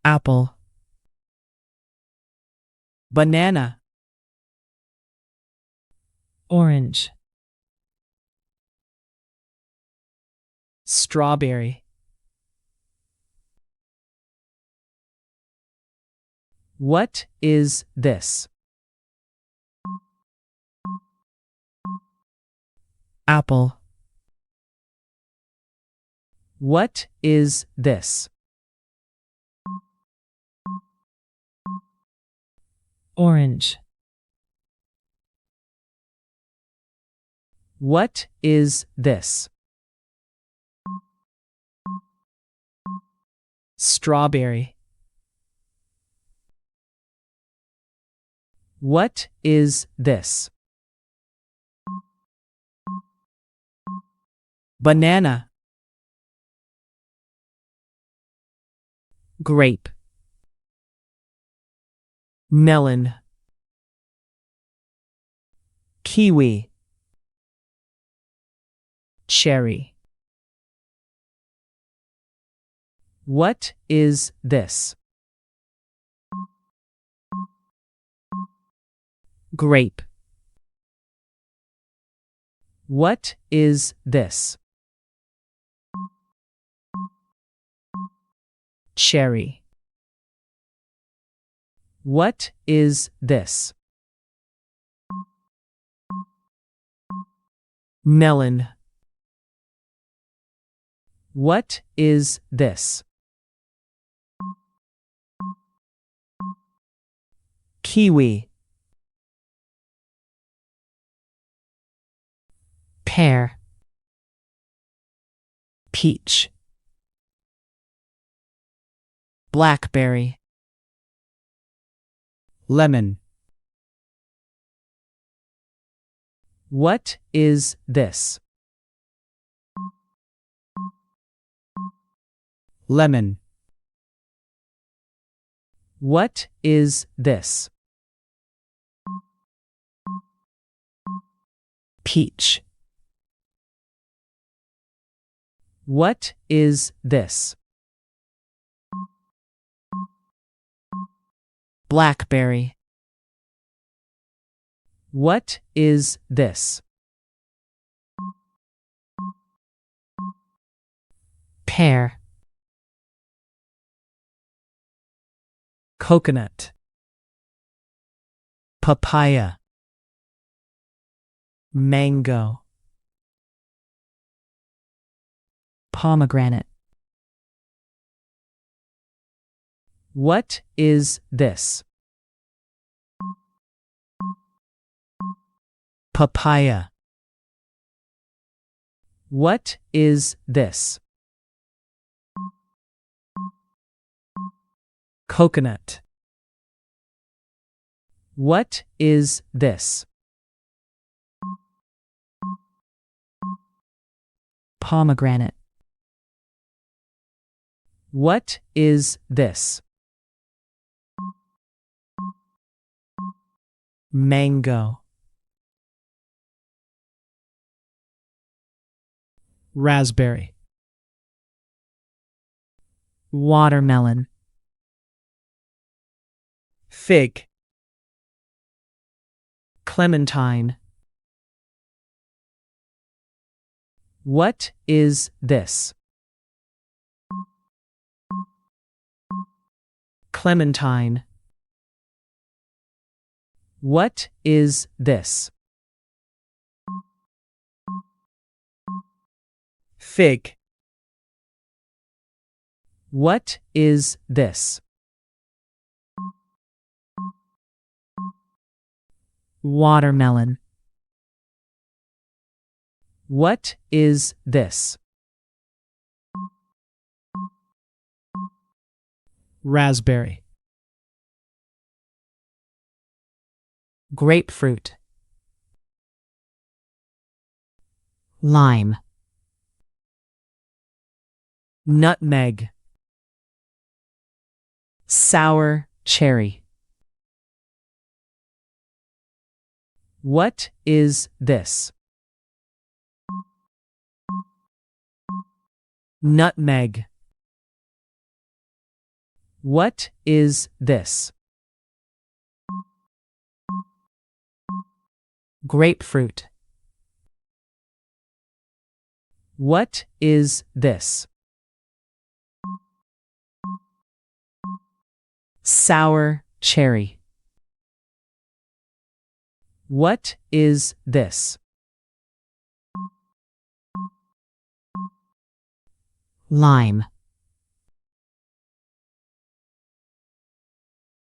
apple, banana, orange, strawberry. What is this? Apple. What is this? Orange. What is this? Strawberry. What is this? Banana. Grape. Melon. Kiwi. Cherry. What is this? Grape. What is this? Cherry. What is this? Melon. What is this? Kiwi. Pear. Peach. Blackberry. Lemon. What is this? Lemon. What is this? Peach. What is this? Blackberry. What is this? Pear. Coconut. Papaya. Mango. Pomegranate. What is this? Papaya. What is this? Coconut. What is this? Pomegranate. What is this? Mango. Raspberry. Watermelon. Fig. Clementine. What is this? Clementine. What is this? Fig. What is this? Watermelon. What is this? Raspberry. Grapefruit. Lime. Nutmeg. Sour cherry. What is this? Nutmeg. What is this? Grapefruit. What is this? Sour cherry. What is this? Lime.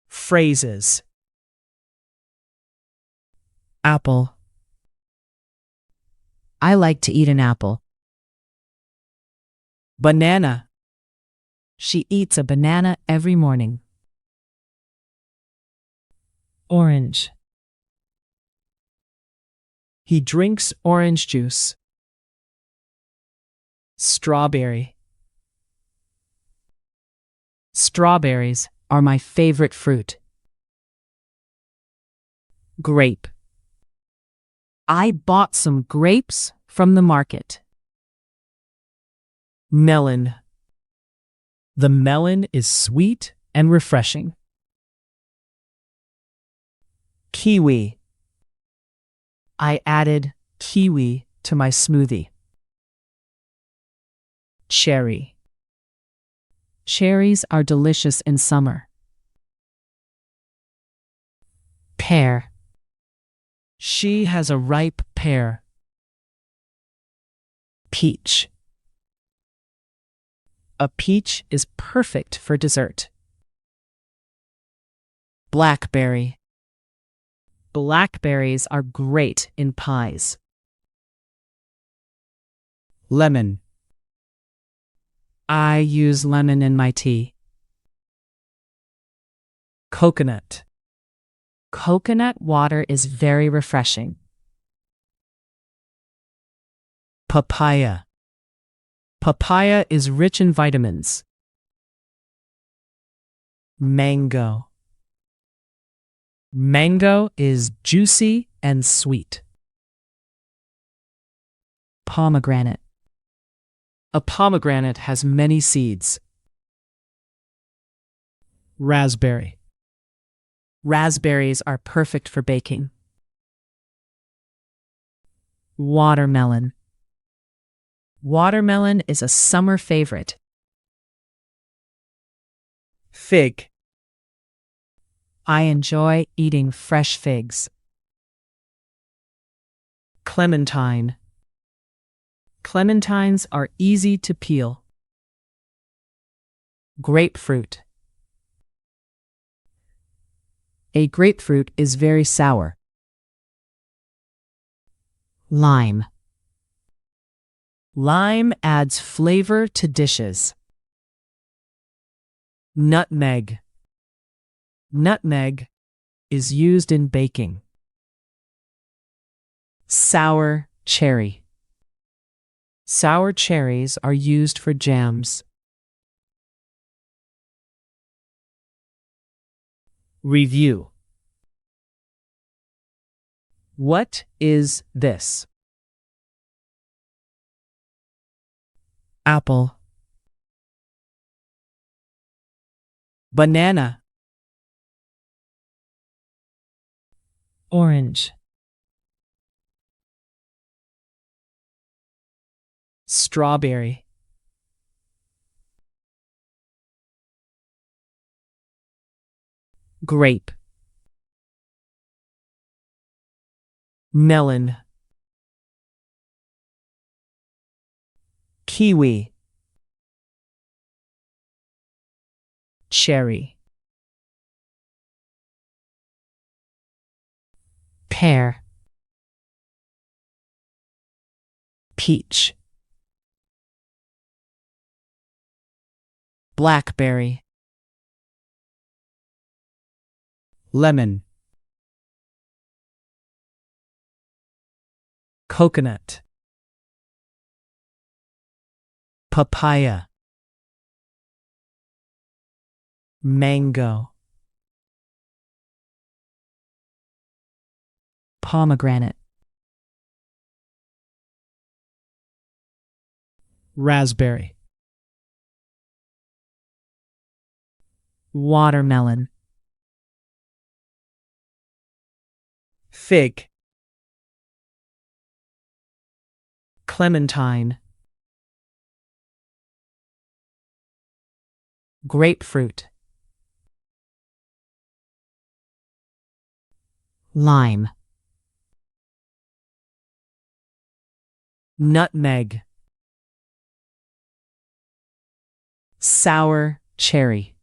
Phrases. Apple. I like to eat an apple. Banana. She eats a banana every morning. Orange. He drinks orange juice. Strawberry. Strawberries are my favorite fruit. Grape. I bought some grapes from the market. Melon. The melon is sweet and refreshing. Kiwi. I added kiwi to my smoothie. Cherry. Cherries are delicious in summer. Pear. She has a ripe pear. Peach. A peach is perfect for dessert. Blackberry. Blackberries are great in pies. Lemon. I use lemon in my tea. Coconut. Coconut water is very refreshing. Papaya. Papaya is rich in vitamins. Mango. Mango is juicy and sweet. Pomegranate. A pomegranate has many seeds. Raspberry. Raspberries are perfect for baking. Watermelon. Watermelon is a summer favorite. Fig. I enjoy eating fresh figs. Clementine. Clementines are easy to peel. Grapefruit. A grapefruit is very sour. Lime. Lime adds flavor to dishes. Nutmeg. Nutmeg is used in baking. Sour cherry. Sour cherries are used for jams. Review. What is this? Apple. Banana. Orange. Strawberry. Grape. Melon. Kiwi. Cherry. Pear. Peach. Blackberry. Lemon. Coconut. Papaya. Mango. Pomegranate. Raspberry. watermelon, fig, clementine, grapefruit, lime, nutmeg, sour cherry.